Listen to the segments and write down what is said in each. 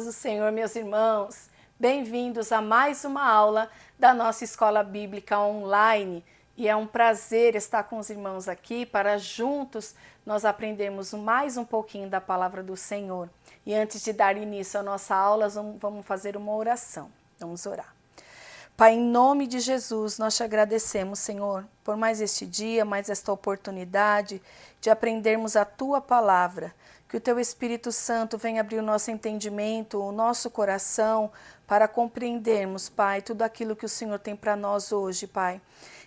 paz do Senhor, meus irmãos. Bem-vindos a mais uma aula da nossa Escola Bíblica Online. E é um prazer estar com os irmãos aqui para juntos nós aprendermos mais um pouquinho da Palavra do Senhor. E antes de dar início à nossa aula, vamos fazer uma oração. Vamos orar. Pai, em nome de Jesus, nós te agradecemos, Senhor, por mais este dia, mais esta oportunidade de aprendermos a Tua Palavra. Que o Teu Espírito Santo venha abrir o nosso entendimento, o nosso coração, para compreendermos, Pai, tudo aquilo que o Senhor tem para nós hoje, Pai.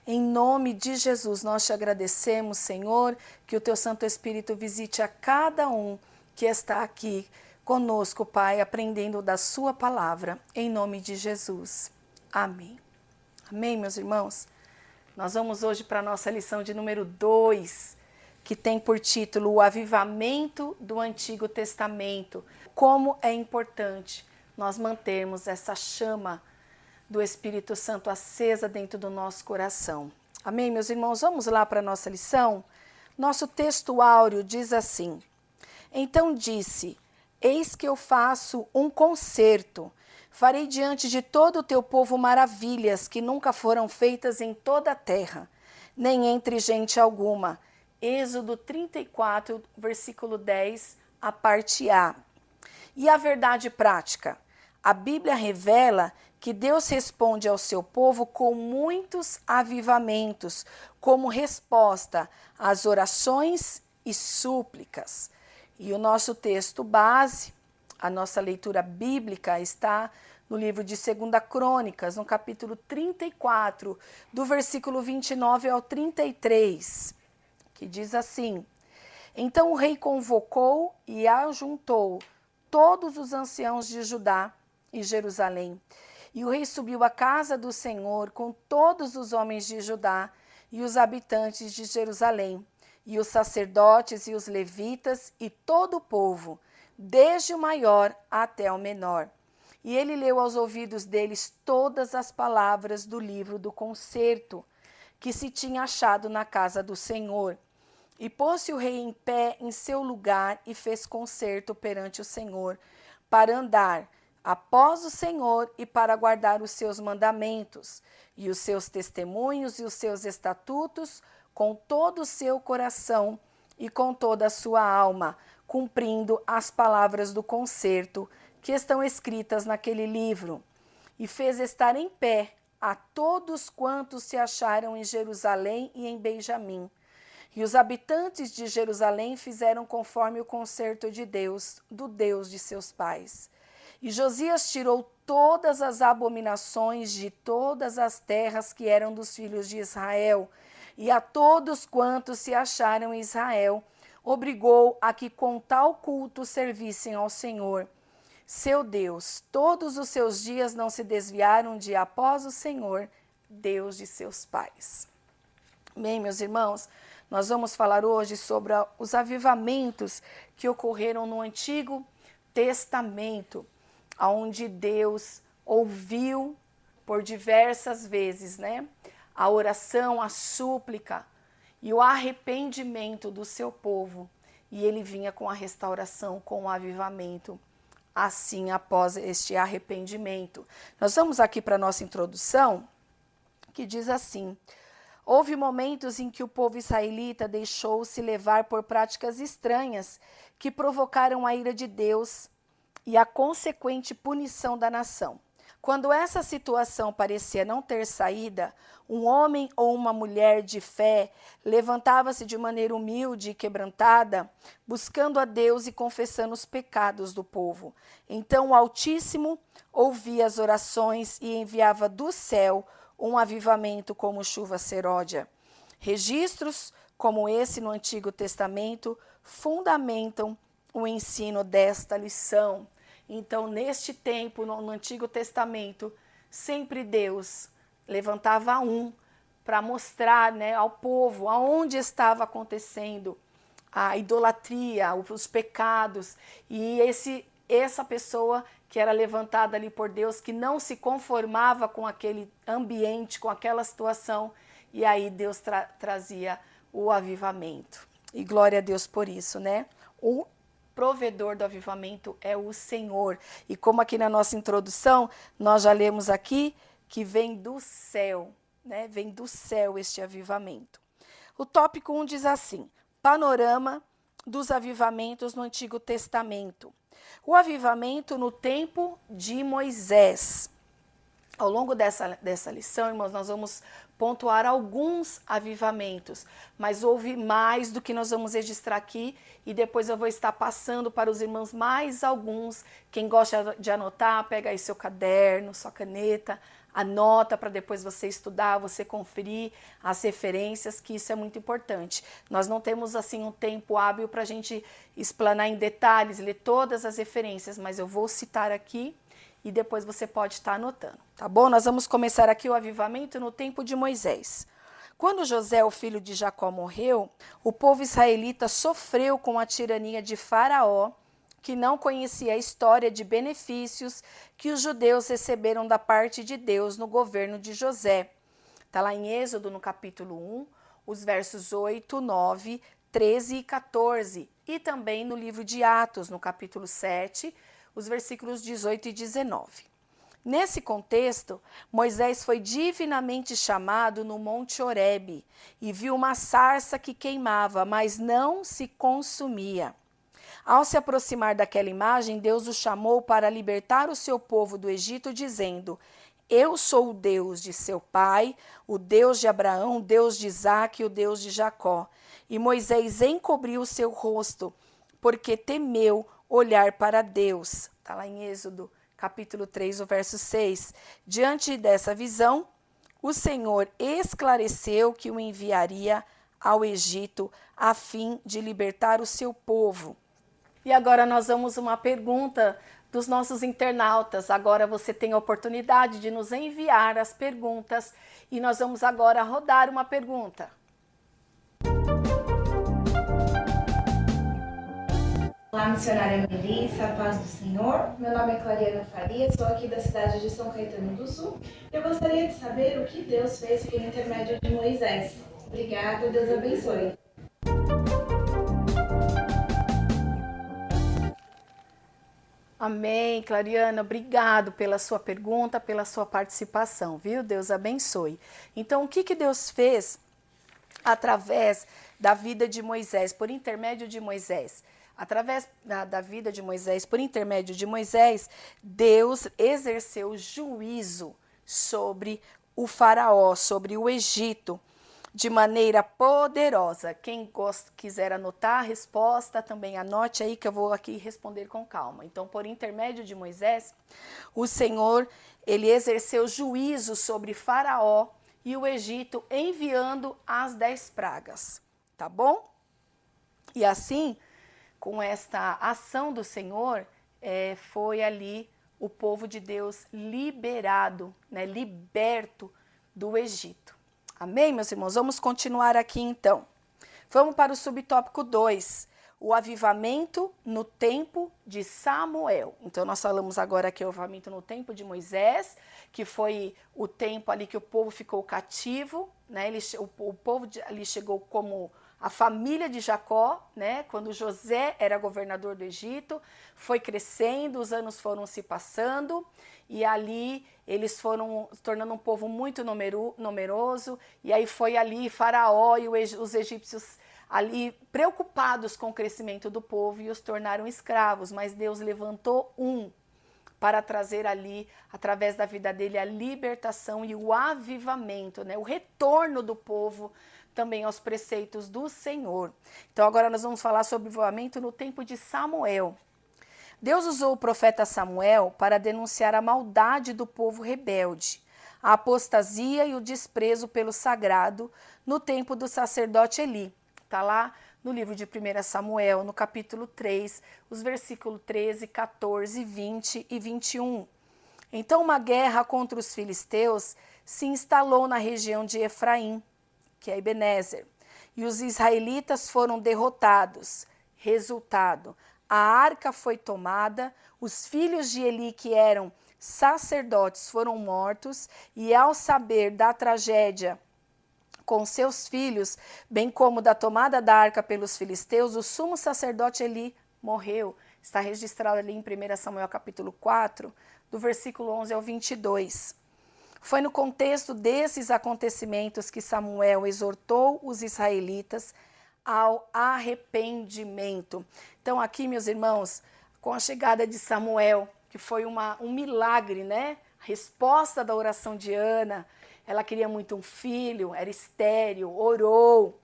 Em nome de Jesus, nós te agradecemos, Senhor, que o Teu Santo Espírito visite a cada um que está aqui conosco, Pai, aprendendo da Sua Palavra. Em nome de Jesus. Amém. Amém, meus irmãos? Nós vamos hoje para a nossa lição de número 2, que tem por título O Avivamento do Antigo Testamento. Como é importante nós mantermos essa chama do Espírito Santo acesa dentro do nosso coração. Amém, meus irmãos? Vamos lá para a nossa lição? Nosso texto áureo diz assim: Então disse, eis que eu faço um concerto. Farei diante de todo o teu povo maravilhas que nunca foram feitas em toda a terra, nem entre gente alguma. Êxodo 34, versículo 10, a parte A. E a verdade prática? A Bíblia revela que Deus responde ao seu povo com muitos avivamentos, como resposta às orações e súplicas. E o nosso texto base, a nossa leitura bíblica, está no livro de 2 Crônicas, no capítulo 34, do versículo 29 ao 33, que diz assim: Então o rei convocou e ajuntou todos os anciãos de Judá e Jerusalém. E o rei subiu à casa do Senhor com todos os homens de Judá e os habitantes de Jerusalém, e os sacerdotes e os levitas e todo o povo, desde o maior até o menor. E ele leu aos ouvidos deles todas as palavras do livro do concerto que se tinha achado na casa do Senhor. E pôs-se o rei em pé em seu lugar e fez concerto perante o Senhor, para andar após o Senhor e para guardar os seus mandamentos, e os seus testemunhos e os seus estatutos, com todo o seu coração e com toda a sua alma, cumprindo as palavras do concerto que estão escritas naquele livro. E fez estar em pé a todos quantos se acharam em Jerusalém e em Benjamim. E os habitantes de Jerusalém fizeram conforme o concerto de Deus, do Deus de seus pais. E Josias tirou todas as abominações de todas as terras que eram dos filhos de Israel, e a todos quantos se acharam em Israel, obrigou a que com tal culto servissem ao Senhor, seu Deus. Todos os seus dias não se desviaram de após o Senhor, Deus de seus pais. Bem, meus irmãos, nós vamos falar hoje sobre os avivamentos que ocorreram no Antigo Testamento, onde Deus ouviu por diversas vezes, a oração, a súplica e o arrependimento do seu povo. E ele vinha com a restauração, com o avivamento, assim após este arrependimento. Nós vamos aqui para a nossa introdução, que diz assim: Houve momentos em que o povo israelita deixou-se levar por práticas estranhas que provocaram a ira de Deus e a consequente punição da nação. Quando essa situação parecia não ter saída, um homem ou uma mulher de fé levantava-se de maneira humilde e quebrantada, buscando a Deus e confessando os pecados do povo. Então o Altíssimo ouvia as orações e enviava do céu um avivamento como chuva seródia. Registros como esse no Antigo Testamento fundamentam o ensino desta lição. Então, neste tempo, no Antigo Testamento, sempre Deus levantava um para mostrar, ao povo aonde estava acontecendo a idolatria, os pecados. E essa pessoa que era levantada ali por Deus, que não se conformava com aquele ambiente, com aquela situação, e aí Deus trazia o avivamento. E glória a Deus por isso, provedor do avivamento é o Senhor. E como aqui na nossa introdução, nós já lemos aqui que vem do céu, né? Vem do céu este avivamento. O tópico 1 diz assim: panorama dos avivamentos no Antigo Testamento. O avivamento no tempo de Moisés. Ao longo dessa lição, irmãos, nós vamos pontuar alguns avivamentos, mas houve mais do que nós vamos registrar aqui e depois eu vou estar passando para os irmãos mais alguns. Quem gosta de anotar, pega aí seu caderno, sua caneta, anota para depois você estudar, você conferir as referências, que isso é muito importante. Nós não temos assim um tempo hábil para a gente explanar em detalhes, ler todas as referências, mas eu vou citar aqui e depois você pode estar anotando, tá bom? Nós vamos começar aqui o avivamento no tempo de Moisés. Quando José, o filho de Jacó, morreu, o povo israelita sofreu com a tirania de Faraó, que não conhecia a história de benefícios que os judeus receberam da parte de Deus no governo de José. Está lá em Êxodo, no capítulo 1, os versos 8, 9, 13 e 14. E também no livro de Atos, no capítulo 7, os versículos 18 e 19. Nesse contexto, Moisés foi divinamente chamado no Monte Horebe e viu uma sarça que queimava, mas não se consumia. Ao se aproximar daquela imagem, Deus o chamou para libertar o seu povo do Egito, dizendo: eu sou o Deus de seu pai, o Deus de Abraão, o Deus de Isaque e o Deus de Jacó. E Moisés encobriu o seu rosto, porque temeu olhar para Deus. Está lá em Êxodo, capítulo 3, o verso 6. Diante dessa visão, o Senhor esclareceu que o enviaria ao Egito a fim de libertar o seu povo. E agora nós vamos uma pergunta dos nossos internautas. Agora você tem a oportunidade de nos enviar as perguntas e nós vamos agora rodar uma pergunta. Olá, missionária Melissa, paz do Senhor. Meu nome é Clariana Faria, sou aqui da cidade de São Caetano do Sul. Eu gostaria de saber o que Deus fez por intermédio de Moisés. Obrigada, Deus abençoe. Amém, Clariana, obrigado pela sua pergunta, pela sua participação, viu? Deus abençoe. Então, o que Deus fez através da vida de Moisés, por intermédio de Moisés? Através da vida de Moisés, por intermédio de Moisés, Deus exerceu juízo sobre o faraó, sobre o Egito, de maneira poderosa. Quem quiser anotar a resposta, também anote aí que eu vou aqui responder com calma. Então, por intermédio de Moisés, o Senhor, ele exerceu juízo sobre Faraó e o Egito, enviando as 10 pragas, tá bom? E assim, com esta ação do Senhor, foi ali o povo de Deus liberado, né, liberto do Egito. Amém, meus irmãos? Vamos continuar aqui então. Vamos para o subtópico 2, o avivamento no tempo de Samuel. Então, nós falamos agora aqui o avivamento no tempo de Moisés, que foi o tempo ali que o povo ficou cativo, né? O povo ali chegou como a família de Jacó, né? Quando José era governador do Egito, foi crescendo, os anos foram se passando e ali eles foram se tornando um povo muito numeroso, e aí foi ali Faraó e os egípcios ali preocupados com o crescimento do povo e os tornaram escravos, mas Deus levantou um para trazer ali, através da vida dele, a libertação e o avivamento, né? O retorno do povo também aos preceitos do Senhor. Então agora nós vamos falar sobre o avivamento no tempo de Samuel. Deus usou o profeta Samuel para denunciar a maldade do povo rebelde, a apostasia e o desprezo pelo sagrado no tempo do sacerdote Eli. Está lá no livro de 1 Samuel, no capítulo 3, os versículos 13, 14, 20 e 21. Então uma guerra contra os filisteus se instalou na região de Efraim, que é Ebenezer, e os israelitas foram derrotados. Resultado, a arca foi tomada, os filhos de Eli, que eram sacerdotes, foram mortos, e ao saber da tragédia com seus filhos, bem como da tomada da arca pelos filisteus, o sumo sacerdote Eli morreu. Está registrado ali em 1 Samuel capítulo 4, do versículo 11 ao 22. Foi no contexto desses acontecimentos que Samuel exortou os israelitas ao arrependimento. Então aqui, meus irmãos, com a chegada de Samuel, que foi um milagre, né? Resposta da oração de Ana, ela queria muito um filho, era estéril, orou,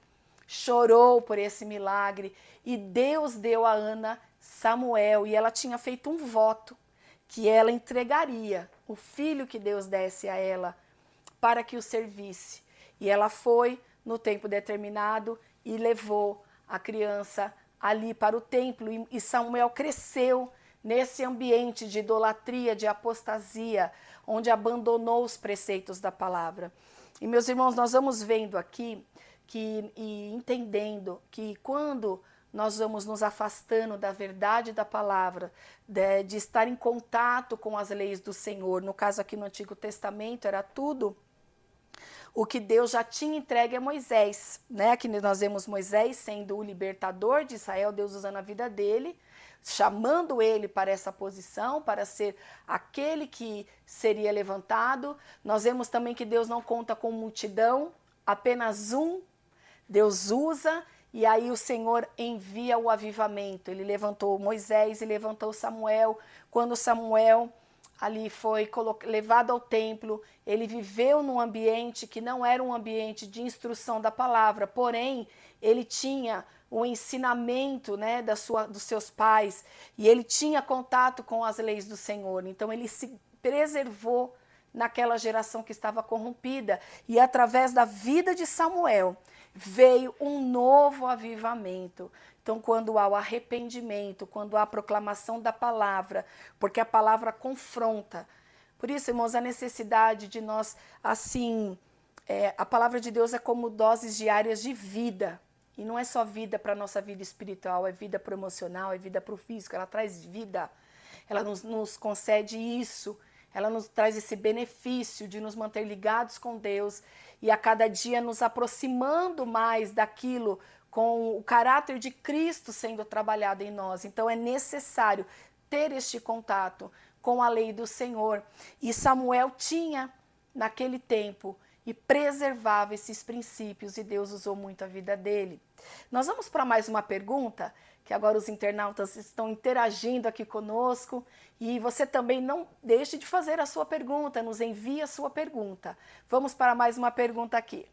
chorou por esse milagre, e Deus deu a Ana Samuel, e ela tinha feito um voto, que ela entregaria o filho que Deus desse a ela, para que o servisse. E ela foi no tempo determinado e levou a criança ali para o templo, e Samuel cresceu nesse ambiente de idolatria, de apostasia, onde abandonou os preceitos da palavra. E meus irmãos, nós vamos vendo aqui e entendendo que quando nós vamos nos afastando da verdade da palavra, de estar em contato com as leis do Senhor, no caso aqui no Antigo Testamento era tudo o que Deus já tinha entregue a Moisés, né? Aqui nós vemos Moisés sendo o libertador de Israel, Deus usando a vida dele, chamando ele para essa posição, para ser aquele que seria levantado. Nós vemos também que Deus não conta com multidão, apenas um, Deus usa, e aí o Senhor envia o avivamento. Ele levantou Moisés e levantou Samuel. Quando Samuel ali foi levado ao templo, ele viveu num ambiente que não era um ambiente de instrução da palavra, porém ele tinha o ensinamento, né, dos seus pais, e ele tinha contato com as leis do Senhor. Então ele se preservou naquela geração que estava corrompida, e através da vida de Samuel veio um novo avivamento. Então, quando há o arrependimento, quando há a proclamação da palavra, porque a palavra confronta. Por isso, irmãos, a necessidade de nós, assim, a palavra de Deus é como doses diárias de vida. E não é só vida para a nossa vida espiritual, é vida para o emocional, é vida para o físico, ela traz vida. Ela nos concede isso, ela nos traz esse benefício de nos manter ligados com Deus e a cada dia nos aproximando mais daquilo, com o caráter de Cristo sendo trabalhado em nós. Então é necessário ter este contato com a lei do Senhor. E Samuel tinha, naquele tempo, e preservava esses princípios, e Deus usou muito a vida dele. Nós vamos para mais uma pergunta, que agora os internautas estão interagindo aqui conosco, e você também não deixe de fazer a sua pergunta, nos envie a sua pergunta. Vamos para mais uma pergunta aqui.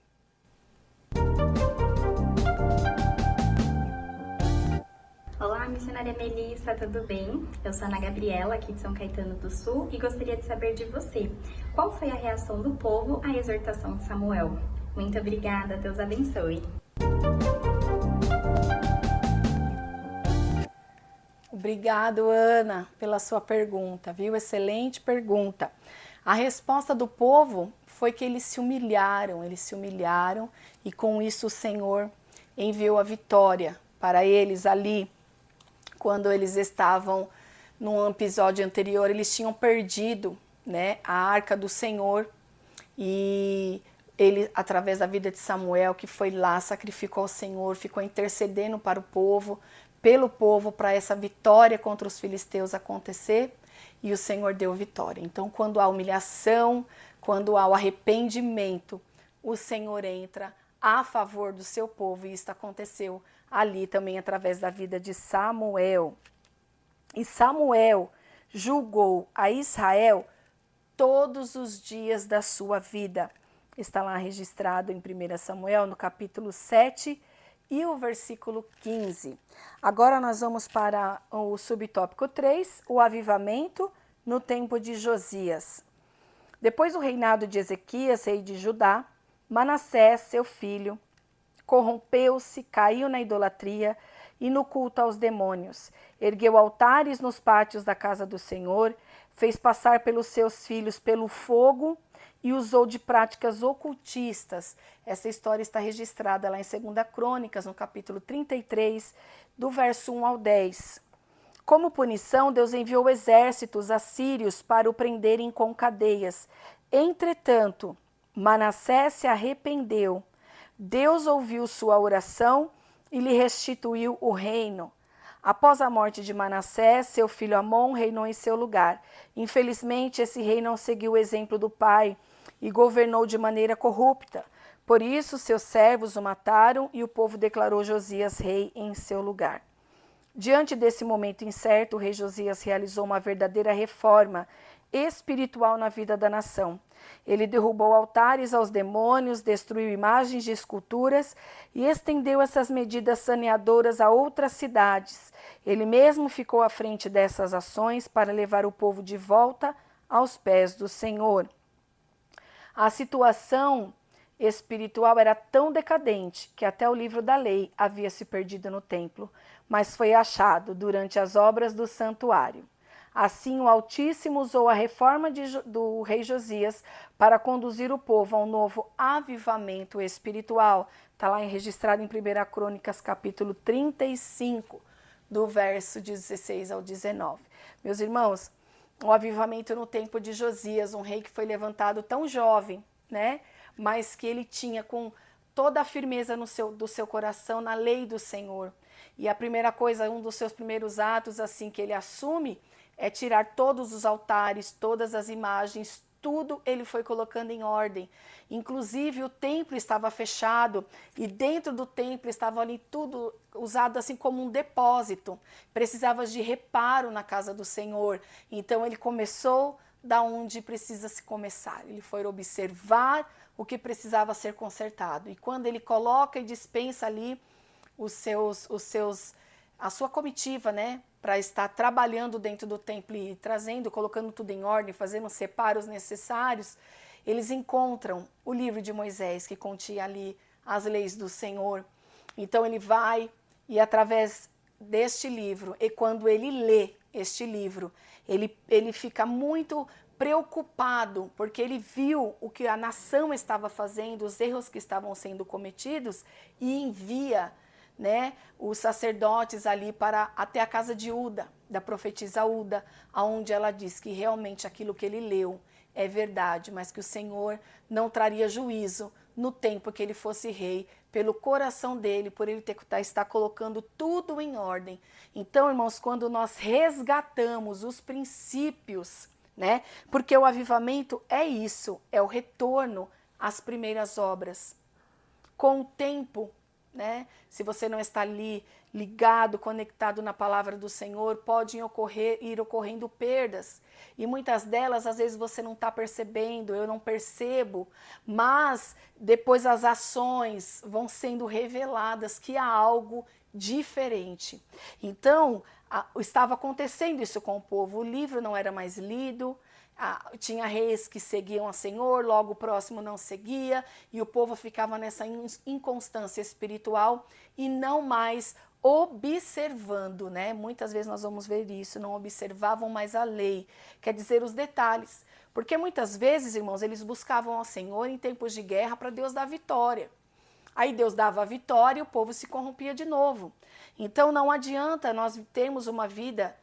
Olá, missionária Melissa, tudo bem? Eu sou a Ana Gabriela, aqui de São Caetano do Sul, e gostaria de saber de você, qual foi a reação do povo à exortação de Samuel? Muito obrigada, Deus abençoe. Obrigado, Ana, pela sua pergunta, viu? Excelente pergunta. A resposta do povo foi que eles se humilharam, e com isso o Senhor enviou a vitória para eles ali. Quando eles estavam num episódio anterior, eles tinham perdido, né, a arca do Senhor, e ele, através da vida de Samuel, que foi lá, sacrificou ao Senhor, ficou intercedendo para o povo, pelo povo, para essa vitória contra os filisteus acontecer, e o Senhor deu vitória. Então, quando há humilhação, quando há o arrependimento, o Senhor entra a favor do seu povo, e isso aconteceu ali também através da vida de Samuel. E Samuel julgou a Israel todos os dias da sua vida. Está lá registrado em 1 Samuel, no capítulo 7 e o versículo 15. Agora nós vamos para o subtópico 3, o avivamento no tempo de Josias. Depois do reinado de Ezequias, rei de Judá, Manassés, seu filho, corrompeu-se, caiu na idolatria e no culto aos demônios. Ergueu altares nos pátios da casa do Senhor, fez passar pelos seus filhos pelo fogo e usou de práticas ocultistas. Essa história está registrada lá em 2 Crônicas, no capítulo 33, do verso 1 ao 10. Como punição, Deus enviou exércitos assírios para o prenderem com cadeias. Entretanto, Manassés se arrependeu. Deus ouviu sua oração e lhe restituiu o reino. Após a morte de Manassés, seu filho Amon reinou em seu lugar. Infelizmente, esse rei não seguiu o exemplo do pai e governou de maneira corrupta. Por isso, seus servos o mataram e o povo declarou Josias rei em seu lugar. Diante desse momento incerto, o rei Josias realizou uma verdadeira reforma espiritual na vida da nação. Ele derrubou altares aos demônios, destruiu imagens de esculturas e estendeu essas medidas saneadoras a outras cidades. Ele mesmo ficou à frente dessas ações para levar o povo de volta aos pés do Senhor. A situação espiritual era tão decadente que até o livro da lei havia se perdido no templo, mas foi achado durante as obras do santuário. Assim, o Altíssimo usou a reforma do rei Josias para conduzir o povo a um novo avivamento espiritual. Está lá registrado em 1 Crônicas, capítulo 35, do verso 16 ao 19. Meus irmãos, o avivamento no tempo de Josias, um rei que foi levantado tão jovem, né? Mas que ele tinha com toda a firmeza do seu coração na lei do Senhor. E a primeira coisa, um dos seus primeiros atos, assim, que ele assume, é tirar todos os altares, todas as imagens, tudo ele foi colocando em ordem. Inclusive o templo estava fechado e dentro do templo estava ali tudo usado assim como um depósito. Precisava de reparo na casa do Senhor. Então ele começou da onde precisa se começar. Ele foi observar o que precisava ser consertado. E quando ele coloca e dispensa ali a sua comitiva, né, para estar trabalhando dentro do templo e trazendo, colocando tudo em ordem, fazendo os separos necessários, eles encontram o livro de Moisés, que continha ali as leis do Senhor. Então ele vai e através deste livro, e quando ele lê este livro, ele fica muito preocupado, porque ele viu o que a nação estava fazendo, os erros que estavam sendo cometidos, e envia, né, os sacerdotes ali até a casa de Uda, da profetisa Uda, onde ela diz que realmente aquilo que ele leu é verdade, mas que o Senhor não traria juízo no tempo que ele fosse rei, pelo coração dele, por ele estar colocando tudo em ordem. Então, irmãos, quando nós resgatamos os princípios, né, porque o avivamento é isso, é o retorno às primeiras obras. Com o tempo, né? Se você não está ali ligado, conectado na palavra do Senhor, podem ir ocorrendo perdas. E muitas delas, às vezes, você não está percebendo, eu não percebo, mas depois as ações vão sendo reveladas que há algo diferente. Então, estava acontecendo isso com o povo, o livro não era mais lido, tinha reis que seguiam a Senhor, logo o próximo não seguia, e o povo ficava nessa inconstância espiritual e não mais observando, né? Muitas vezes nós vamos ver isso, não observavam mais a lei, quer dizer, os detalhes. Porque muitas vezes, irmãos, eles buscavam ao Senhor em tempos de guerra para Deus dar vitória. Aí Deus dava a vitória e o povo se corrompia de novo. Então não adianta nós termos uma vida,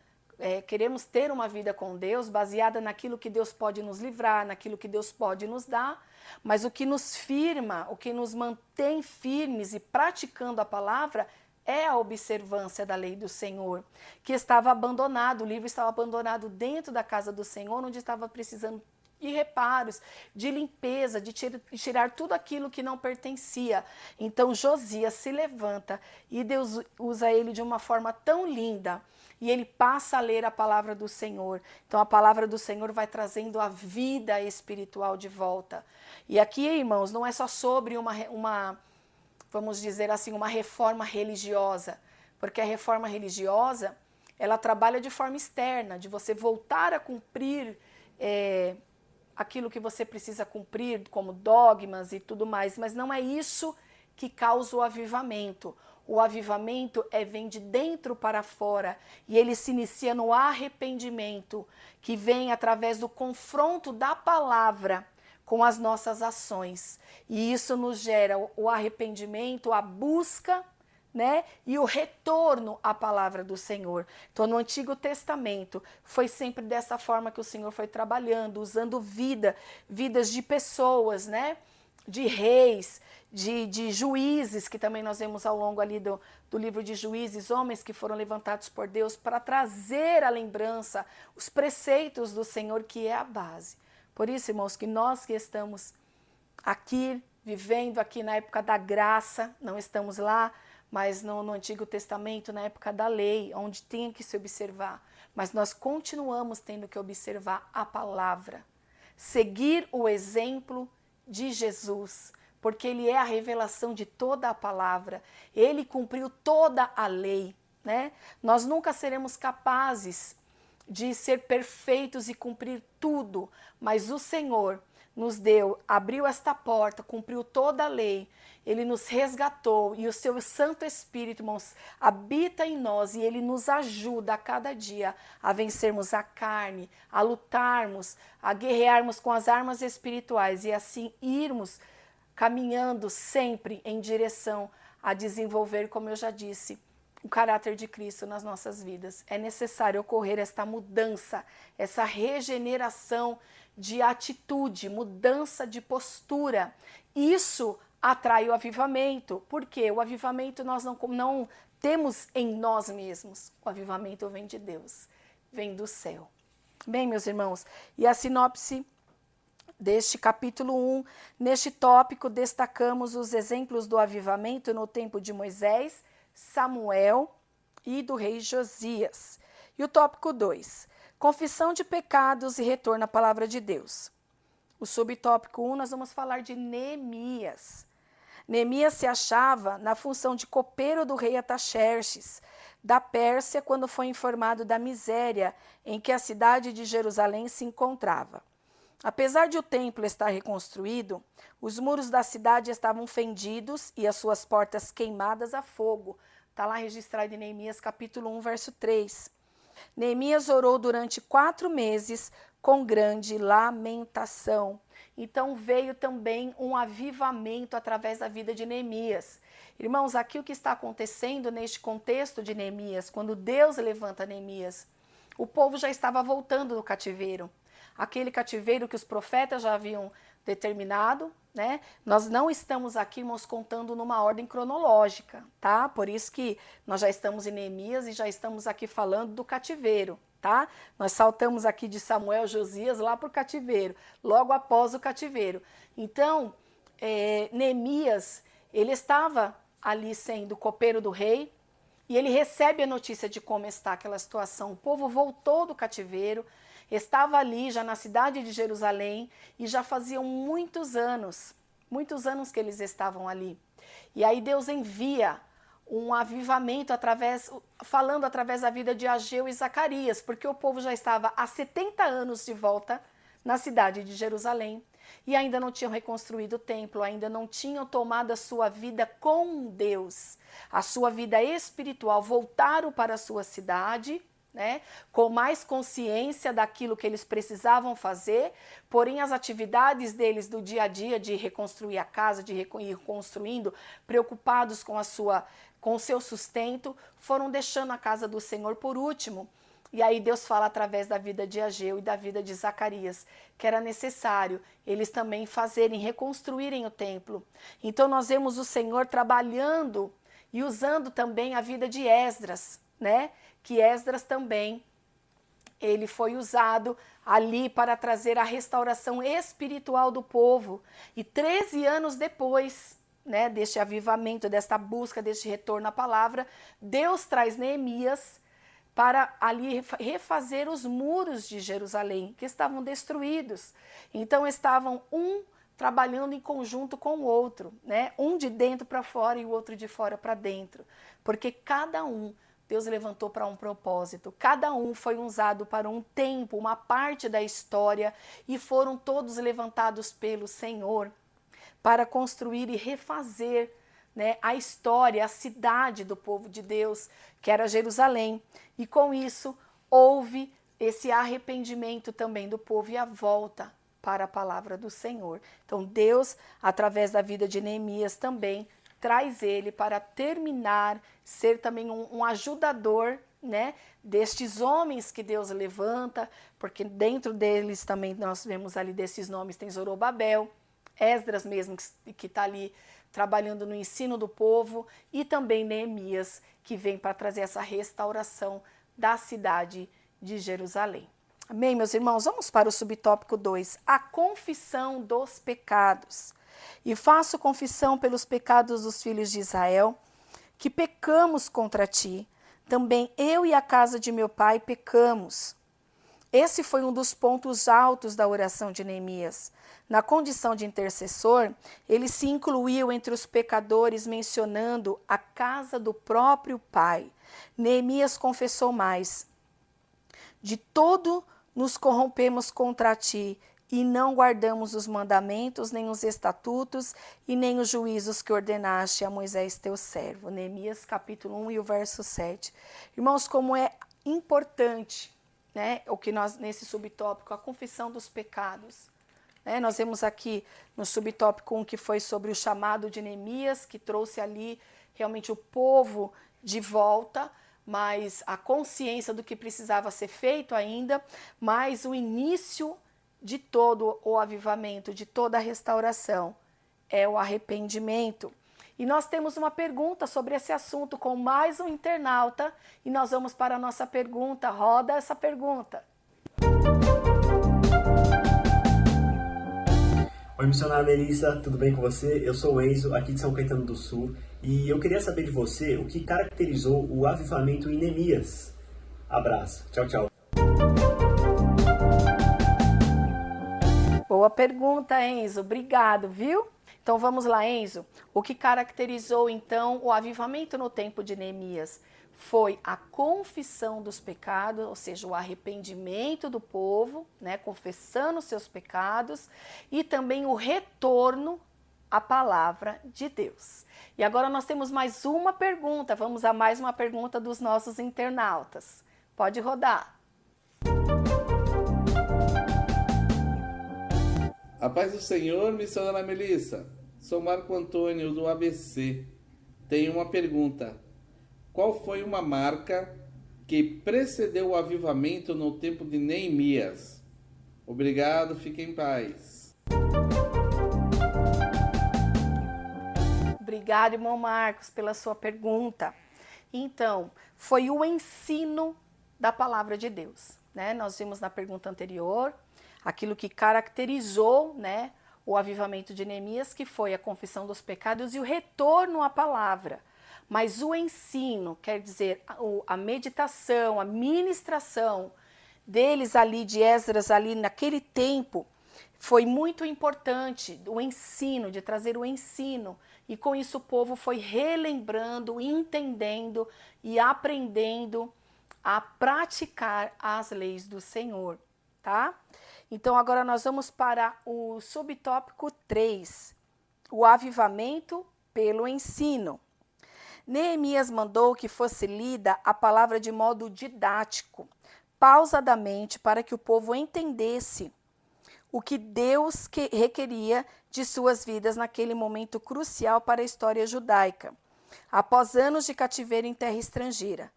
queremos ter uma vida com Deus baseada naquilo que Deus pode nos livrar, naquilo que Deus pode nos dar, mas o que nos firma, o que nos mantém firmes e praticando a palavra é a observância da lei do Senhor, que estava abandonado, o livro estava abandonado dentro da casa do Senhor, onde estava precisando de reparos, de limpeza, de tirar tudo aquilo que não pertencia. Então Josias se levanta e Deus usa ele de uma forma tão linda, e ele passa a ler a palavra do Senhor. Então a palavra do Senhor vai trazendo a vida espiritual de volta. E aqui, irmãos, não é só sobre vamos dizer assim, uma reforma religiosa, porque a reforma religiosa, ela trabalha de forma externa, de você voltar a cumprir aquilo que você precisa cumprir, como dogmas e tudo mais, mas não é isso que causa o avivamento. O avivamento vem de dentro para fora, e ele se inicia no arrependimento, que vem através do confronto da palavra com as nossas ações. E isso nos gera o arrependimento, a busca, né, e o retorno à palavra do Senhor. Então, no Antigo Testamento, foi sempre dessa forma que o Senhor foi trabalhando, usando vidas de pessoas, né, de reis, de juízes, que também nós vemos ao longo ali do livro de Juízes, homens que foram levantados por Deus para trazer à lembrança os preceitos do Senhor, que é a base. Por isso, irmãos, que nós que estamos aqui, vivendo aqui na época da graça, não estamos lá, mas no Antigo Testamento, na época da lei, onde tinha que se observar, mas nós continuamos tendo que observar a palavra, seguir o exemplo de Jesus, porque ele é a revelação de toda a palavra, ele cumpriu toda a lei, né? Nós nunca seremos capazes de ser perfeitos e cumprir tudo, mas o Senhor nos deu, abriu esta porta, cumpriu toda a lei, ele nos resgatou e o seu Santo Espírito, irmãos, habita em nós e ele nos ajuda a cada dia a vencermos a carne, a lutarmos, a guerrearmos com as armas espirituais e assim irmos caminhando sempre em direção a desenvolver, como eu já disse, o caráter de Cristo nas nossas vidas. É necessário ocorrer esta mudança, essa regeneração de atitude, mudança de postura. Isso atrai o avivamento, porque o avivamento nós não temos em nós mesmos. O avivamento vem de Deus, vem do céu. Bem, meus irmãos, e a sinopse deste capítulo 1, neste tópico destacamos os exemplos do avivamento no tempo de Moisés, Samuel e do rei Josias. E o tópico 2, confissão de pecados e retorno à palavra de Deus. O subtópico 1, nós vamos falar de Neemias. Neemias se achava na função de copeiro do rei Artaxerxes, da Pérsia, quando foi informado da miséria em que a cidade de Jerusalém se encontrava. Apesar de o templo estar reconstruído, os muros da cidade estavam fendidos e as suas portas queimadas a fogo. Está lá registrado em Neemias capítulo 1, verso 3. Neemias orou durante 4 meses com grande lamentação. Então veio também um avivamento através da vida de Neemias. Irmãos, aqui o que está acontecendo neste contexto de Neemias, quando Deus levanta Neemias, o povo já estava voltando do cativeiro. Aquele cativeiro que os profetas já haviam determinado, né? Nós não estamos aqui, irmãos, contando numa ordem cronológica, tá? Por isso que nós já estamos em Neemias e já estamos aqui falando do cativeiro, tá? Nós saltamos aqui de Samuel, Josias lá para o cativeiro, logo após o cativeiro. Então, Neemias, ele estava ali sendo copeiro do rei e ele recebe a notícia de como está aquela situação. O povo voltou do cativeiro, estava ali já na cidade de Jerusalém e já faziam muitos anos que eles estavam ali. E aí Deus envia um avivamento falando através da vida de Ageu e Zacarias, porque o povo já estava há 70 anos de volta na cidade de Jerusalém e ainda não tinham reconstruído o templo, ainda não tinham tomado a sua vida com Deus, a sua vida espiritual, voltaram para a sua cidade, né, com mais consciência daquilo que eles precisavam fazer, porém as atividades deles do dia a dia de reconstruir a casa, de ir construindo, preocupados com o seu sustento, foram deixando a casa do Senhor por último. E aí Deus fala através da vida de Ageu e da vida de Zacarias, que era necessário eles também reconstruírem o templo. Então nós vemos o Senhor trabalhando e usando também a vida de Esdras, né? Que Esdras também, ele foi usado ali para trazer a restauração espiritual do povo. E 13 anos depois, né, deste avivamento, desta busca, deste retorno à palavra, Deus traz Neemias para ali refazer os muros de Jerusalém, que estavam destruídos. Então estavam trabalhando em conjunto com o outro, né? Um de dentro para fora e o outro de fora para dentro, porque cada um Deus levantou para um propósito, cada um foi usado para um tempo, uma parte da história, e foram todos levantados pelo Senhor para construir e refazer, né, a história, a cidade do povo de Deus, que era Jerusalém. E com isso houve esse arrependimento também do povo e a volta para a palavra do Senhor. Então Deus, através da vida de Neemias também, traz ele para terminar, ser também um ajudador, né, destes homens que Deus levanta, porque dentro deles também nós vemos ali desses nomes, tem Zorobabel, Esdras mesmo, que está ali trabalhando no ensino do povo, e também Neemias, que vem para trazer essa restauração da cidade de Jerusalém. Amém, meus irmãos? Vamos para o subtópico 2, a confissão dos pecados. E faço confissão pelos pecados dos filhos de Israel, que pecamos contra ti. Também eu e a casa de meu pai pecamos. Esse foi um dos pontos altos da oração de Neemias. Na condição de intercessor, ele se incluiu entre os pecadores, mencionando a casa do próprio pai. Neemias confessou mais: de todo nos corrompemos contra ti, e não guardamos os mandamentos, nem os estatutos, e nem os juízos que ordenaste a Moisés teu servo. Neemias capítulo 1 e o verso 7. Irmãos, como é importante, né, o que nós, nesse subtópico, a confissão dos pecados. Nós vemos aqui no subtópico 1 que foi sobre o chamado de Neemias, que trouxe ali realmente o povo de volta, mas a consciência do que precisava ser feito ainda, mas o início de todo o avivamento, de toda a restauração, é o arrependimento. E nós temos uma pergunta sobre esse assunto com mais um internauta, e nós vamos para a nossa pergunta. Roda essa pergunta. Oi, missionária Melissa, tudo bem com você? Eu sou o Enzo, aqui de São Caetano do Sul, e eu queria saber de você o que caracterizou o avivamento em Neemias. Abraço, tchau, tchau. Boa pergunta, Enzo, obrigado, viu? Então vamos lá, Enzo. O que caracterizou então o avivamento no tempo de Neemias foi a confissão dos pecados, ou seja, o arrependimento do povo, né, confessando seus pecados, e também o retorno à palavra de Deus. E agora nós temos mais uma pergunta, vamos a mais uma pergunta dos nossos internautas. Pode rodar. A paz do Senhor, missionária Melissa. Sou Marco Antônio do ABC. Tenho uma pergunta. Qual foi uma marca que precedeu o avivamento no tempo de Neemias? Obrigado, fique em paz. Obrigado, irmão Marcos, pela sua pergunta. Então, foi o ensino da palavra de Deus, né? Nós vimos na pergunta anterior aquilo que caracterizou, né, o avivamento de Neemias, que foi a confissão dos pecados e o retorno à palavra. Mas o ensino, quer dizer, a meditação, a ministração deles ali, de Esdras ali naquele tempo, foi muito importante, o ensino, de trazer o ensino. E com isso o povo foi relembrando, entendendo e aprendendo a praticar as leis do Senhor, tá? Então agora nós vamos para o subtópico 3, o avivamento pelo ensino. Neemias mandou que fosse lida a palavra de modo didático, pausadamente, para que o povo entendesse o que Deus requeria de suas vidas naquele momento crucial para a história judaica, após anos de cativeiro em terra estrangeira.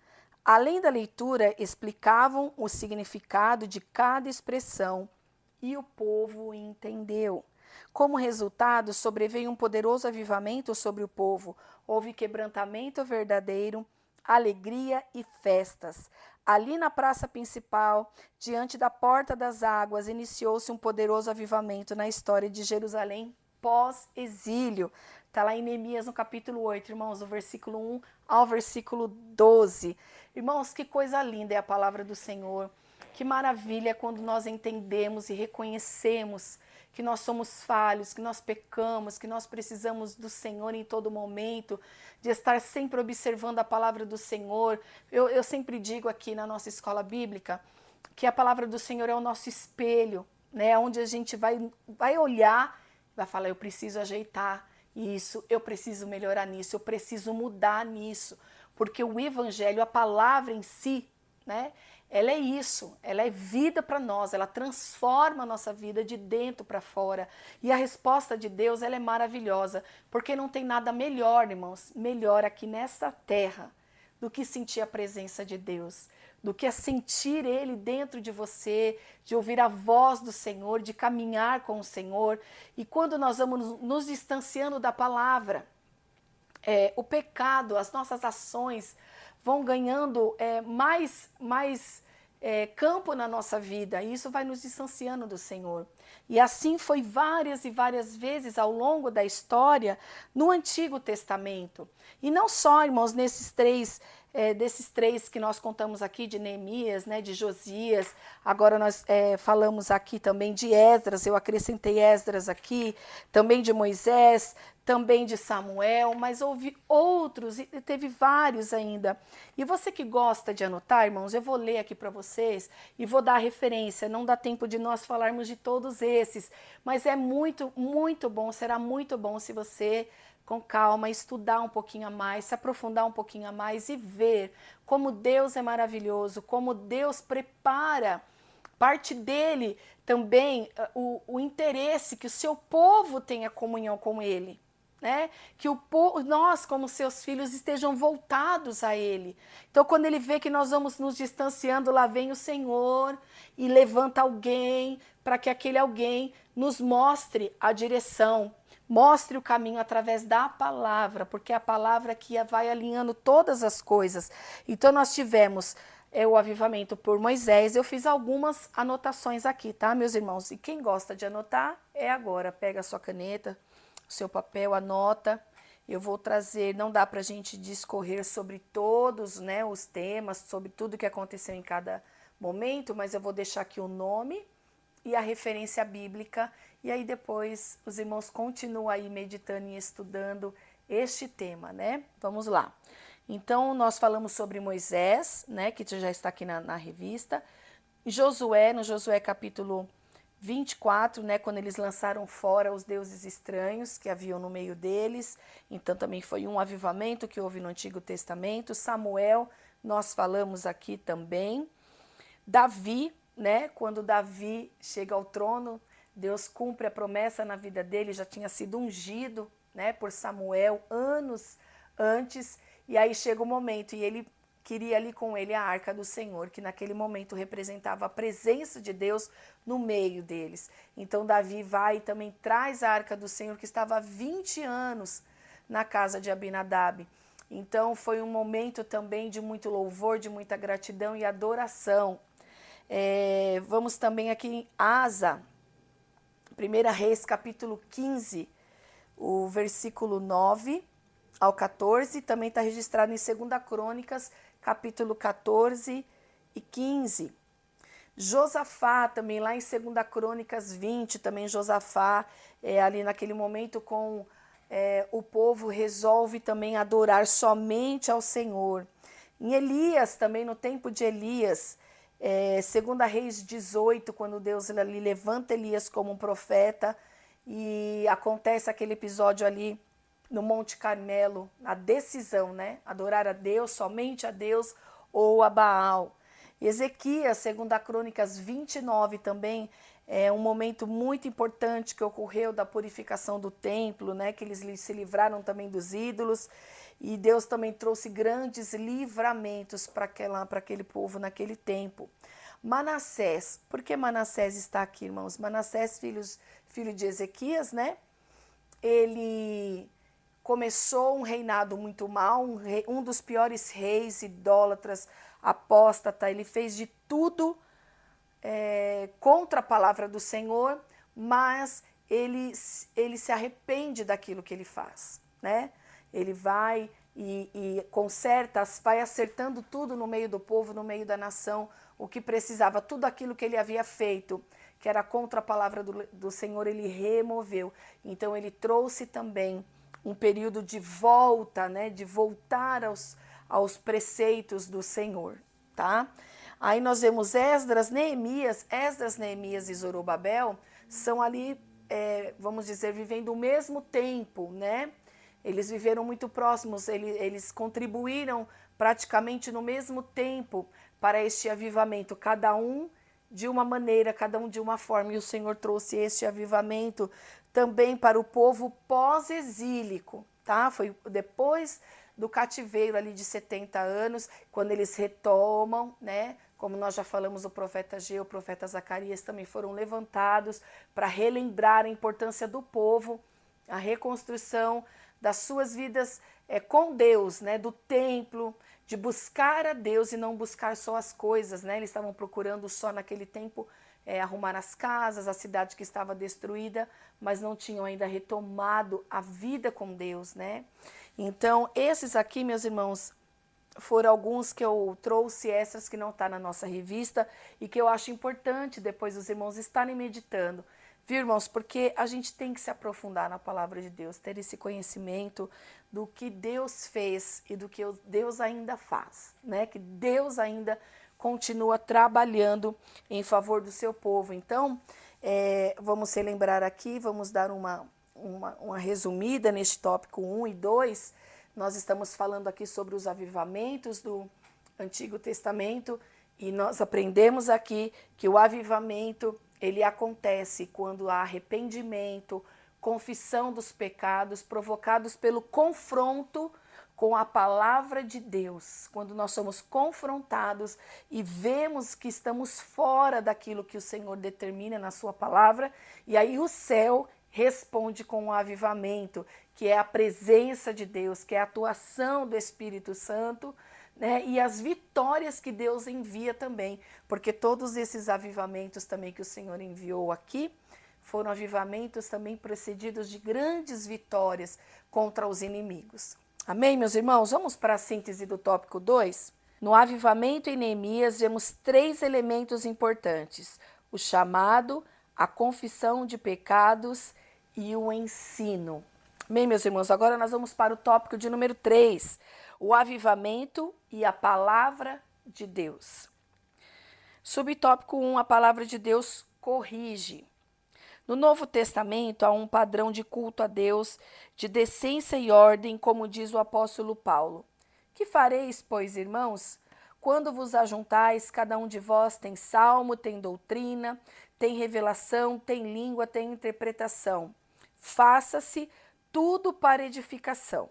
Além da leitura, explicavam o significado de cada expressão e o povo entendeu. Como resultado, sobreveio um poderoso avivamento sobre o povo. Houve quebrantamento verdadeiro, alegria e festas. Ali na praça principal, diante da porta das águas, iniciou-se um poderoso avivamento na história de Jerusalém pós-exílio. Está lá em Neemias no capítulo 8, irmãos, do versículo 1 ao versículo 12. Irmãos, que coisa linda é a palavra do Senhor. Que maravilha quando nós entendemos e reconhecemos que nós somos falhos, que nós pecamos, que nós precisamos do Senhor em todo momento, de estar sempre observando a palavra do Senhor. Eu sempre digo aqui na nossa escola bíblica que a palavra do Senhor é o nosso espelho, né? Onde a gente vai olhar, vai falar, eu preciso ajeitar isso, eu preciso melhorar nisso, eu preciso mudar nisso, porque o evangelho, a palavra em si, né? Ela é isso, ela é vida para nós, ela transforma a nossa vida de dentro para fora. E a resposta de Deus, ela é maravilhosa, porque não tem nada melhor, irmãos, melhor aqui nessa terra do que sentir a presença de Deus, do que sentir Ele dentro de você, de ouvir a voz do Senhor, de caminhar com o Senhor. E quando nós vamos nos distanciando da palavra, o pecado, as nossas ações vão ganhando mais campo na nossa vida, e isso vai nos distanciando do Senhor. E assim foi várias e várias vezes ao longo da história no Antigo Testamento. E não só, irmãos, desses três que nós contamos aqui, de Neemias, né, de Josias, agora nós falamos aqui também de Esdras, eu acrescentei Esdras aqui, também de Moisés, também de Samuel, mas houve outros, e teve vários ainda. E você que gosta de anotar, irmãos, eu vou ler aqui para vocês e vou dar a referência, não dá tempo de nós falarmos de todos esses, mas é muito, muito bom, será muito bom se você, com calma, estudar um pouquinho a mais, se aprofundar um pouquinho a mais e ver como Deus é maravilhoso, como Deus prepara, parte dele também, o interesse que o seu povo tenha comunhão com ele. Né? Que nós, como seus filhos, estejam voltados a Ele. Então, quando Ele vê que nós vamos nos distanciando, lá vem o Senhor e levanta alguém para que aquele alguém nos mostre a direção, mostre o caminho através da palavra, porque é a palavra que vai alinhando todas as coisas. Então, nós tivemos o avivamento por Moisés. Eu fiz algumas anotações aqui, tá, meus irmãos? E quem gosta de anotar, é agora. Pega a sua caneta, seu papel, anota. Eu vou trazer, não dá para a gente discorrer sobre todos, né, os temas, sobre tudo que aconteceu em cada momento, mas eu vou deixar aqui o nome e a referência bíblica, e aí depois os irmãos continuam aí meditando e estudando este tema, né? Vamos lá. Então, nós falamos sobre Moisés, né, que já está aqui na revista, Josué, no Josué capítulo 24, né, quando eles lançaram fora os deuses estranhos que haviam no meio deles, então também foi um avivamento que houve no Antigo Testamento. Samuel, nós falamos aqui também. Davi, né, quando Davi chega ao trono, Deus cumpre a promessa na vida dele, já tinha sido ungido, né, por Samuel anos antes, e aí chega o momento e ele queria ali com ele a arca do Senhor, que naquele momento representava a presença de Deus no meio deles. Então Davi vai e também traz a arca do Senhor, que estava há 20 anos na casa de Abinadab. Então foi um momento também de muito louvor, de muita gratidão e adoração. Vamos também aqui em Asa, 1 Reis capítulo 15, o versículo 9 ao 14, também está registrado em 2 Crônicas, capítulo 14 e 15. Josafá, também lá em 2 Crônicas 20, também Josafá, ali naquele momento com o povo resolve também adorar somente ao Senhor. Em Elias, também no tempo de Elias, 2 Reis 18, quando Deus ali levanta Elias como um profeta, e acontece aquele episódio ali no Monte Carmelo, a decisão, né? Adorar a Deus, somente a Deus ou a Baal. Ezequias, 2 Crônicas 29 também, é um momento muito importante que ocorreu da purificação do templo, né? Que eles se livraram também dos ídolos, e Deus também trouxe grandes livramentos para aquele povo naquele tempo. Manassés, por que Manassés está aqui, irmãos? Manassés, filho de Ezequias, né? Ele começou um reinado muito mau, um dos piores reis, idólatras, apóstata. Ele fez de tudo contra a palavra do Senhor, mas ele se arrepende daquilo que ele faz, né? Ele vai e conserta, vai acertando tudo no meio do povo, no meio da nação, o que precisava, tudo aquilo que ele havia feito, que era contra a palavra do Senhor, ele removeu. Então ele trouxe também um período de volta, né, de voltar aos preceitos do Senhor, tá? Aí nós vemos Esdras, Neemias e Zorobabel são ali, vamos dizer, vivendo o mesmo tempo, né? Eles viveram muito próximos, eles contribuíram praticamente no mesmo tempo para este avivamento, cada um de uma maneira, cada um de uma forma, e o Senhor trouxe este avivamento também para o povo pós-exílico, tá? Foi depois do cativeiro ali de 70 anos, quando eles retomam, né? Como nós já falamos, o profeta Ageu, o profeta Zacarias também foram levantados para relembrar a importância do povo, a reconstrução das suas vidas com Deus, né? Do templo, de buscar a Deus e não buscar só as coisas, né? Eles estavam procurando só naquele tempo arrumar as casas, a cidade que estava destruída, mas não tinham ainda retomado a vida com Deus, né? Então, esses aqui, meus irmãos, foram alguns que eu trouxe, extras que não está na nossa revista e que eu acho importante depois os irmãos estarem meditando. Viu, irmãos? Porque a gente tem que se aprofundar na palavra de Deus, ter esse conhecimento do que Deus fez e do que Deus ainda faz, né? Que Deus ainda continua trabalhando em favor do seu povo. Então, vamos relembrar aqui, vamos dar uma resumida neste tópico 1 e 2. Nós estamos falando aqui sobre os avivamentos do Antigo Testamento e nós aprendemos aqui que o avivamento, ele acontece quando há arrependimento, confissão dos pecados provocados pelo confronto com a palavra de Deus, quando nós somos confrontados e vemos que estamos fora daquilo que o Senhor determina na sua palavra, e aí o céu responde com o avivamento, que é a presença de Deus, que é a atuação do Espírito Santo, né? E as vitórias que Deus envia também, porque todos esses avivamentos também que o Senhor enviou aqui, foram avivamentos também precedidos de grandes vitórias contra os inimigos. Amém, meus irmãos? Vamos para a síntese do tópico 2? No avivamento em Neemias, vemos 3 elementos importantes: o chamado, a confissão de pecados e o ensino. Amém, meus irmãos? Agora nós vamos para o tópico de número 3, o avivamento e a palavra de Deus. Subtópico 1, a palavra de Deus corrige. No Novo Testamento há um padrão de culto a Deus, de decência e ordem, como diz o apóstolo Paulo. Que fareis, pois, irmãos? Quando vos ajuntais, cada um de vós tem salmo, tem doutrina, tem revelação, tem língua, tem interpretação. Faça-se tudo para edificação.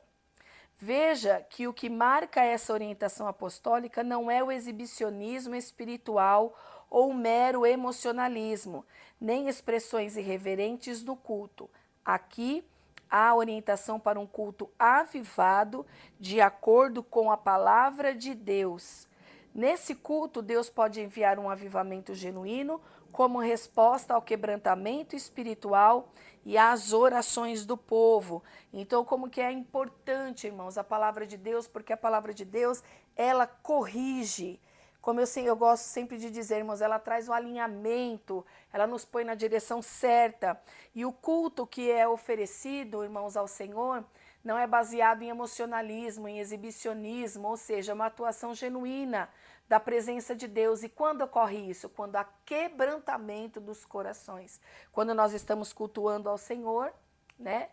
Veja que o que marca essa orientação apostólica não é o exibicionismo espiritual ou mero emocionalismo, nem expressões irreverentes no culto. Aqui há orientação para um culto avivado, de acordo com a palavra de Deus. Nesse culto, Deus pode enviar um avivamento genuíno como resposta ao quebrantamento espiritual e às orações do povo. Então, como que é importante, irmãos, a palavra de Deus, porque a palavra de Deus, ela corrige. Como eu gosto sempre de dizer, irmãos, ela traz o alinhamento, ela nos põe na direção certa. E o culto que é oferecido, irmãos, ao Senhor, não é baseado em emocionalismo, em exibicionismo, ou seja, uma atuação genuína da presença de Deus. E quando ocorre isso? Quando há quebrantamento dos corações. Quando nós estamos cultuando ao Senhor, né?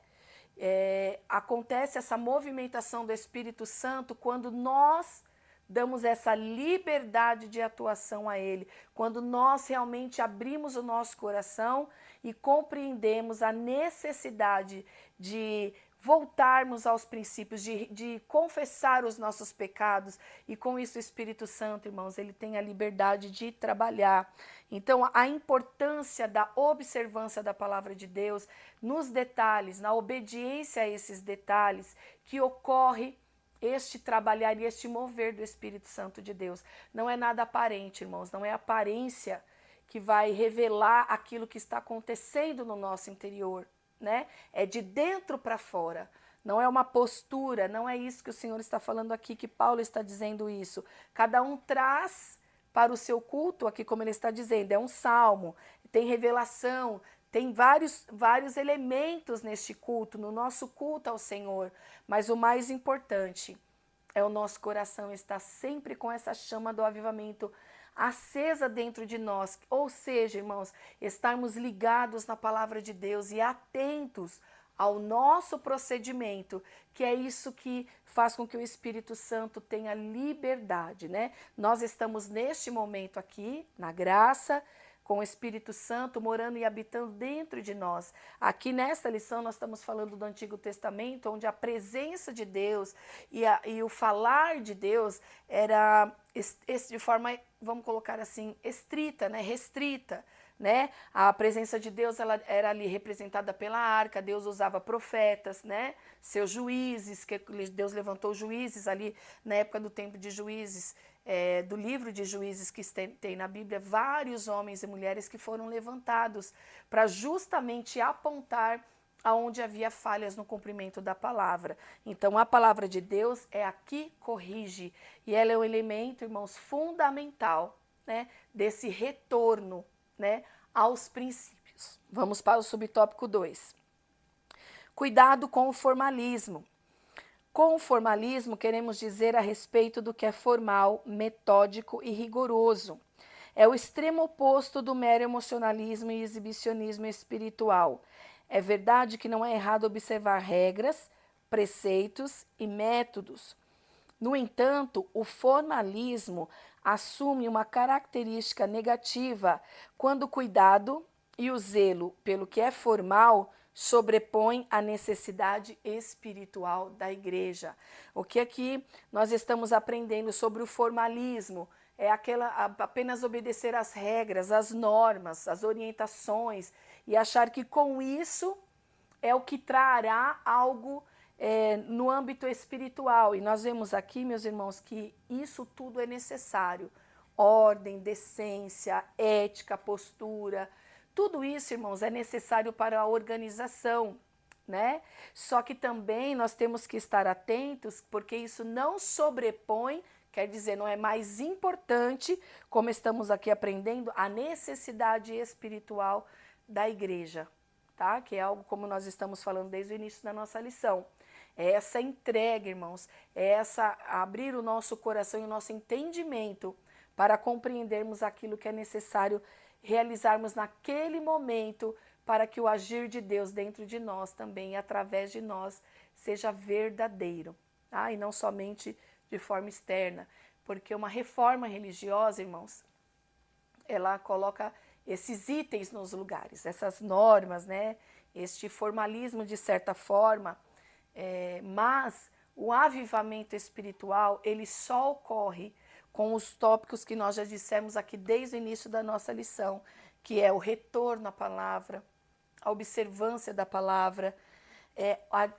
Acontece essa movimentação do Espírito Santo quando nós damos essa liberdade de atuação a Ele, quando nós realmente abrimos o nosso coração e compreendemos a necessidade de voltarmos aos princípios, de confessar os nossos pecados, e com isso o Espírito Santo, irmãos, ele tem a liberdade de trabalhar. Então, a importância da observância da palavra de Deus nos detalhes, na obediência a esses detalhes, que ocorre este trabalhar e este mover do Espírito Santo de Deus. Não é nada aparente, irmãos, não é aparência que vai revelar aquilo que está acontecendo no nosso interior, né? É de dentro para fora, não é uma postura, não é isso que o Senhor está falando aqui, que Paulo está dizendo isso. Cada um traz para o seu culto, aqui como ele está dizendo, é um salmo, tem revelação, tem vários elementos neste culto, no nosso culto ao Senhor, mas o mais importante é o nosso coração estar sempre com essa chama do avivamento acesa dentro de nós, ou seja, irmãos, estarmos ligados na palavra de Deus e atentos ao nosso procedimento, que é isso que faz com que o Espírito Santo tenha liberdade, né? Nós estamos neste momento aqui, na graça, com o Espírito Santo morando e habitando dentro de nós. Aqui nesta lição nós estamos falando do Antigo Testamento, onde a presença de Deus e o falar de Deus era de forma, vamos colocar assim, estrita, né? Restrita. Né? A presença de Deus ela era ali representada pela arca, Deus usava profetas, né? Seus juízes, que Deus levantou juízes ali na época do tempo de Juízes, do livro de Juízes que tem na Bíblia, vários homens e mulheres que foram levantados para justamente apontar aonde havia falhas no cumprimento da palavra. Então a palavra de Deus é a que corrige, e ela é um elemento, irmãos, fundamental, né? Desse retorno, né, aos princípios. Vamos para o subtópico 2. Cuidado com o formalismo. Com o formalismo, queremos dizer a respeito do que é formal, metódico e rigoroso. É o extremo oposto do mero emocionalismo e exibicionismo espiritual. É verdade que não é errado observar regras, preceitos e métodos. No entanto, o formalismo assume uma característica negativa quando o cuidado e o zelo pelo que é formal sobrepõem a necessidade espiritual da igreja. O que aqui nós estamos aprendendo sobre o formalismo é apenas obedecer às regras, às normas, às orientações e achar que com isso é o que trará algo no âmbito espiritual. E nós vemos aqui, meus irmãos, que isso tudo é necessário. Ordem, decência, ética, postura, tudo isso, irmãos, é necessário para a organização, né? Só que também nós temos que estar atentos, porque isso não sobrepõe, quer dizer, não é mais importante, como estamos aqui aprendendo, a necessidade espiritual da igreja, tá? Que é algo como nós estamos falando desde o início da nossa lição. É essa entrega, irmãos, é essa abrir o nosso coração e o nosso entendimento para compreendermos aquilo que é necessário realizarmos naquele momento para que o agir de Deus dentro de nós também e através de nós seja verdadeiro, tá? E não somente de forma externa, porque uma reforma religiosa, irmãos, ela coloca esses itens nos lugares, essas normas, né? Este formalismo de certa forma. Mas o avivamento espiritual, ele só ocorre com os tópicos que nós já dissemos aqui desde o início da nossa lição, que é o retorno à palavra, a observância da palavra,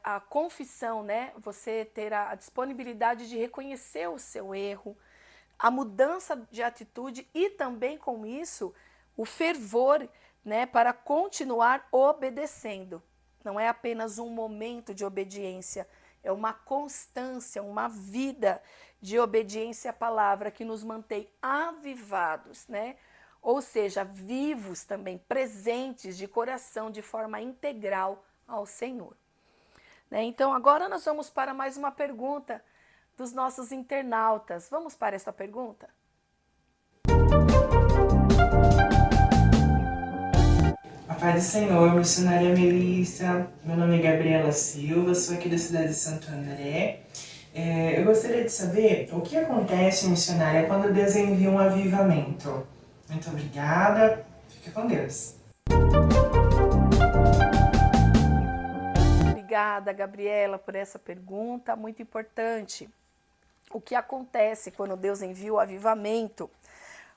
a confissão, né? Você ter a disponibilidade de reconhecer o seu erro, a mudança de atitude e também com isso o fervor, né, para continuar obedecendo. Não é apenas um momento de obediência, é uma constância, uma vida de obediência à palavra que nos mantém avivados, né? Ou seja, vivos também, presentes de coração, de forma integral ao Senhor. Né? Então, agora nós vamos para mais uma pergunta dos nossos internautas. Vamos para essa pergunta? A paz do Senhor, missionária Melissa, meu nome é Gabriela Silva, sou aqui da cidade de Santo André. Eu gostaria de saber o que acontece, missionária, quando Deus envia um avivamento. Muito obrigada, fique com Deus. Obrigada, Gabriela, por essa pergunta muito importante. O que acontece quando Deus envia o avivamento?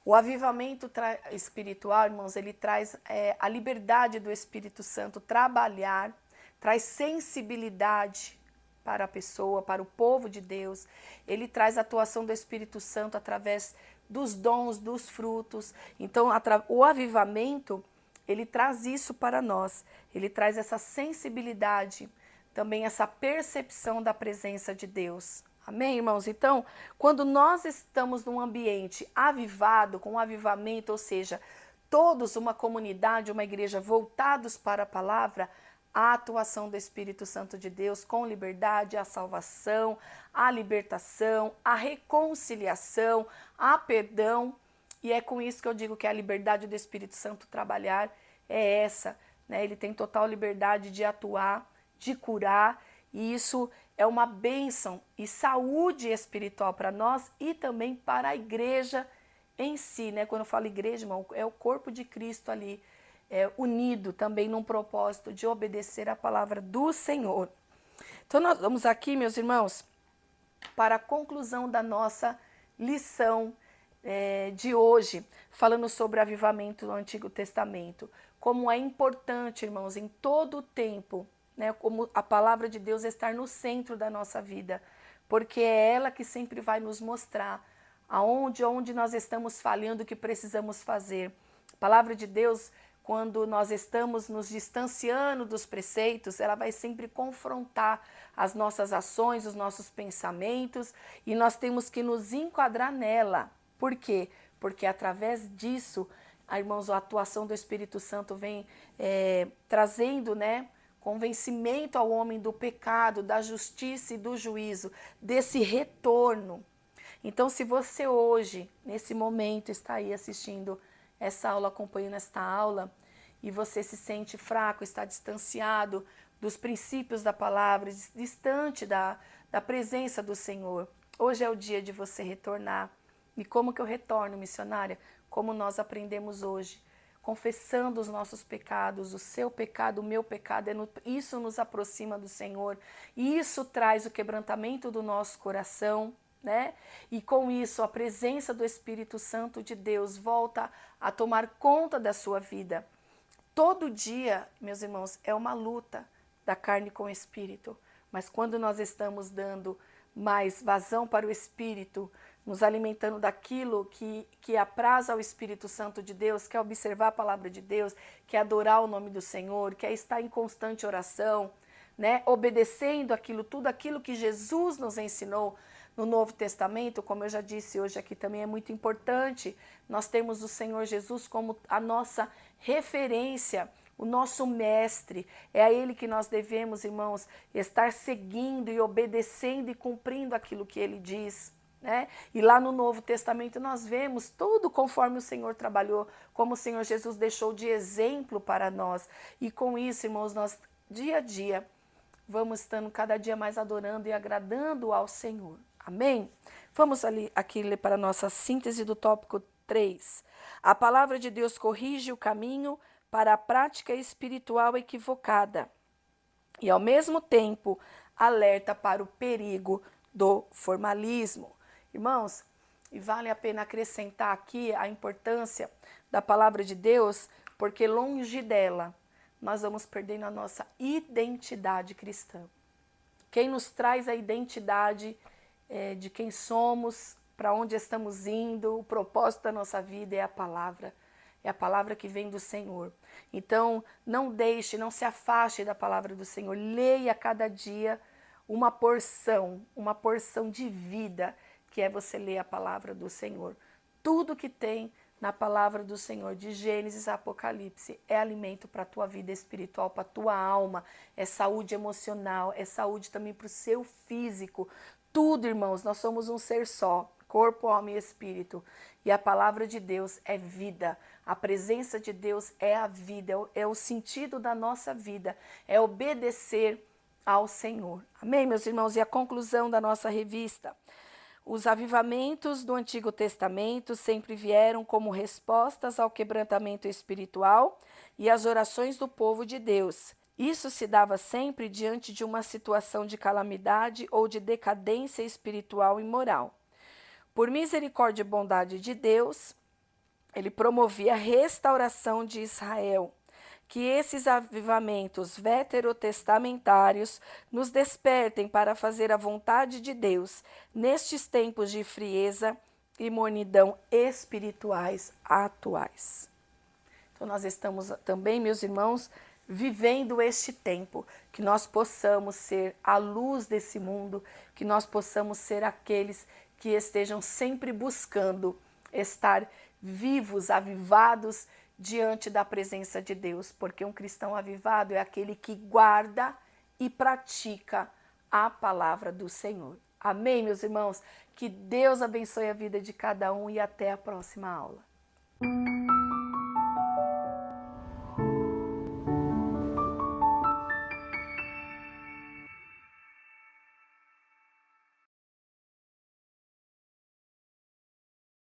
O avivamento espiritual, irmãos, ele traz a liberdade do Espírito Santo trabalhar, traz sensibilidade para a pessoa, para o povo de Deus. Ele traz a atuação do Espírito Santo através dos dons, dos frutos. Então, o avivamento, ele traz isso para nós. Ele traz essa sensibilidade, também essa percepção da presença de Deus. Amém, irmãos? Então, quando nós estamos num ambiente avivado, com um avivamento, ou seja, todos, uma comunidade, uma igreja voltados para a palavra, a atuação do Espírito Santo de Deus com liberdade, a salvação, a libertação, a reconciliação, a perdão. E é com isso que eu digo que a liberdade do Espírito Santo trabalhar é essa, né? Ele tem total liberdade de atuar, de curar, e isso é uma bênção e saúde espiritual para nós e também para a igreja em si, né? Quando eu falo igreja, irmão, é o corpo de Cristo ali, unido também num propósito de obedecer a palavra do Senhor. Então nós vamos aqui, meus irmãos, para a conclusão da nossa lição de hoje, falando sobre o avivamento do Antigo Testamento. Como é importante, irmãos, em todo o tempo, né, como a palavra de Deus estar no centro da nossa vida, porque é ela que sempre vai nos mostrar onde nós estamos falhando, o que precisamos fazer. A palavra de Deus, quando nós estamos nos distanciando dos preceitos, ela vai sempre confrontar as nossas ações, os nossos pensamentos, e nós temos que nos enquadrar nela. Por quê? Porque através disso, irmãos, a atuação do Espírito Santo vem trazendo, né, convencimento ao homem do pecado, da justiça e do juízo, desse retorno. Então, se você hoje, nesse momento, está aí assistindo essa aula, acompanhando esta aula, e você se sente fraco, está distanciado dos princípios da palavra, distante da presença do Senhor, hoje é o dia de você retornar. E como que eu retorno, missionária? Como nós aprendemos hoje, confessando os nossos pecados, o seu pecado, o meu pecado, isso nos aproxima do Senhor, e isso traz o quebrantamento do nosso coração, né? E com isso a presença do Espírito Santo de Deus volta a tomar conta da sua vida. Todo dia, meus irmãos, é uma luta da carne com o Espírito, mas quando nós estamos dando mais vazão para o Espírito, nos alimentando daquilo que apraz ao Espírito Santo de Deus, que é observar a palavra de Deus, que é adorar o nome do Senhor, que é estar em constante oração, né? Obedecendo tudo aquilo que Jesus nos ensinou no Novo Testamento. Como eu já disse hoje aqui também, é muito importante nós termos o Senhor Jesus como a nossa referência, o nosso mestre. É a Ele que nós devemos, irmãos, estar seguindo e obedecendo e cumprindo aquilo que Ele diz, né? E lá no Novo Testamento nós vemos tudo conforme o Senhor trabalhou, como o Senhor Jesus deixou de exemplo para nós. E com isso, irmãos, nós dia a dia vamos estando cada dia mais adorando e agradando ao Senhor. Amém? Vamos aqui ler para a nossa síntese do tópico 3. A palavra de Deus corrige o caminho para a prática espiritual equivocada e, ao mesmo tempo, alerta para o perigo do formalismo. Irmãos, e vale a pena acrescentar aqui a importância da palavra de Deus, porque longe dela nós vamos perdendo a nossa identidade cristã. Quem nos traz a identidade de quem somos, para onde estamos indo, o propósito da nossa vida é a palavra que vem do Senhor. Então, não se afaste da palavra do Senhor, leia cada dia uma porção de vida, que é você ler a palavra do Senhor. Tudo que tem na palavra do Senhor, de Gênesis a Apocalipse, é alimento para a tua vida espiritual, para a tua alma, é saúde emocional, é saúde também para o seu físico. Tudo, irmãos, nós somos um ser só, corpo, alma e espírito. E a palavra de Deus é vida. A presença de Deus é a vida, é o sentido da nossa vida, é obedecer ao Senhor. Amém, meus irmãos? E a conclusão da nossa revista. Os avivamentos do Antigo Testamento sempre vieram como respostas ao quebrantamento espiritual e às orações do povo de Deus. Isso se dava sempre diante de uma situação de calamidade ou de decadência espiritual e moral. Por misericórdia e bondade de Deus, ele promovia a restauração de Israel. Que esses avivamentos veterotestamentários nos despertem para fazer a vontade de Deus nestes tempos de frieza e mornidão espirituais atuais. Então nós estamos também, meus irmãos, vivendo este tempo, que nós possamos ser a luz desse mundo, que nós possamos ser aqueles que estejam sempre buscando estar vivos, avivados diante da presença de Deus, porque um cristão avivado é aquele que guarda e pratica a palavra do Senhor. Amém, meus irmãos? Que Deus abençoe a vida de cada um e até a próxima aula.